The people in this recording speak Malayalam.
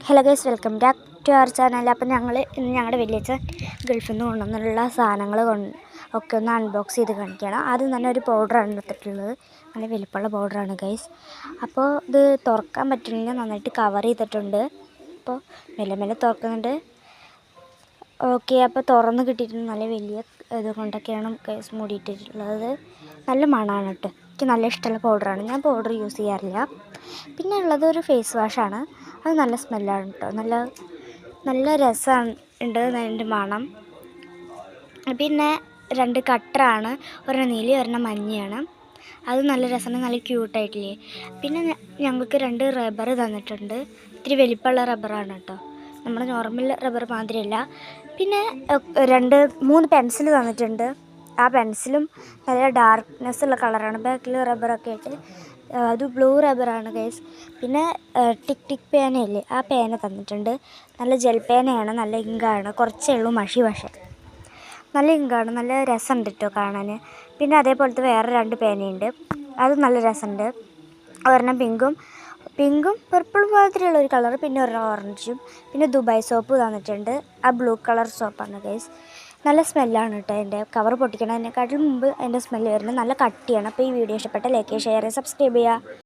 Hello guys, welcome back to our channel. അപ്പം ഞങ്ങൾ ഇന്ന് ഞങ്ങളുടെ വലിയച്ഛൻ ഗൾഫിൽ നിന്ന് കൊണ്ടുവന്നുള്ള സാധനങ്ങൾ ഒക്കെ ഒന്ന് അൺബോക്സ് ചെയ്ത് കാണിക്കുകയാണ്. ആദ്യം തന്നെ ഒരു പൗഡറാണ് എടുത്തിട്ടുള്ളത്. നല്ല വലിപ്പമുള്ള പൗഡറാണ് ഗൈസ്. അപ്പോൾ ഇത് തുറക്കാൻ പറ്റുന്നില്ല, നന്നായിട്ട് കവർ ചെയ്തിട്ടുണ്ട്. അപ്പോൾ മെല്ലെ മെല്ലെ തുറക്കുന്നുണ്ട്. ഓക്കെ, അപ്പോൾ തുറന്ന് കിട്ടിയിട്ടുണ്ട്. നല്ല വലിയ ഇത് കൊണ്ടൊക്കെയാണ് ഗൈസ് മൂടിയിട്ടിട്ടുള്ളത്. നല്ല മണമാണ് കേട്ടോ. എനിക്ക് നല്ല ഇഷ്ടമുള്ള പൗഡറാണ്. ഞാൻ പൗഡർ യൂസ് ചെയ്യാറില്ല. പിന്നെ ഉള്ളത് ഒരു ഫേസ് വാഷാണ്. അത് നല്ല സ്മെല്ലാണ് കേട്ടോ. നല്ല രസമാണ് ഉണ്ട് അതിൻ്റെ മണം. പിന്നെ 2 കട്ടറാണ്, ഒരെണ്ണം നീലി ഒരെണ്ണം മഞ്ഞയാണ്. അത് നല്ല രസമാണ്, നല്ല ക്യൂട്ടായിട്ടില്ലേ. പിന്നെ ഞങ്ങൾക്ക് 2 റബ്ബർ തന്നിട്ടുണ്ട്. ഇത്തിരി വലിപ്പമുള്ള റബ്ബറാണ് കേട്ടോ, നമ്മുടെ നോർമൽ റബ്ബർ മാതിരിയല്ല. പിന്നെ 3 പെൻസിൽ തന്നിട്ടുണ്ട്. ആ പെൻസിലും നല്ല ഡാർക്ക്നെസ് ഉള്ള കളറാണ്. ബാക്കിൽ റബ്ബറൊക്കെ ആയിട്ട് അത് ബ്ലൂ റബ്ബറാണ് ഗൈസ്. പിന്നെ ടിക് പേനയില്ലേ, ആ പേന തന്നിട്ടുണ്ട്. നല്ല ജെൽ പേനയാണ്, നല്ല ഇങ്കാണ്. കുറച്ചേ ഉള്ളൂ മഷി, പക്ഷേ നല്ല ഇങ്കാണ്. നല്ല രസമുണ്ട് കേട്ടോ കാണാൻ. പിന്നെ അതേപോലത്തെ വേറെ 2 പേനയുണ്ട്, അത് നല്ല രസമുണ്ട്. ഒരെണ്ണം പിങ്കും പർപ്പിൾ മാതിരിയുള്ള ഒരു കളർ, പിന്നെ ഒരെണ്ണം ഓറഞ്ചും. പിന്നെ ദുബായ് സോപ്പ് തന്നിട്ടുണ്ട്. ആ ബ്ലൂ കളർ സോപ്പാണ് ഗൈസ്. നല്ല സ്മെല്ലാണ് കേട്ടോ. അതിൻ്റെ കവർ പൊട്ടിക്കണതിനെക്കാട്ടിലും മുമ്പ് അതിൻ്റെ സ്മെല്ല് വരുന്നത്. നല്ല കട്ടിയാണ്. അപ്പോൾ ഈ വീഡിയോ ഇഷ്ടപ്പെട്ട ലൈക്ക്, ഷെയർ, സബ്സ്ക്രൈബ് ചെയ്യുക.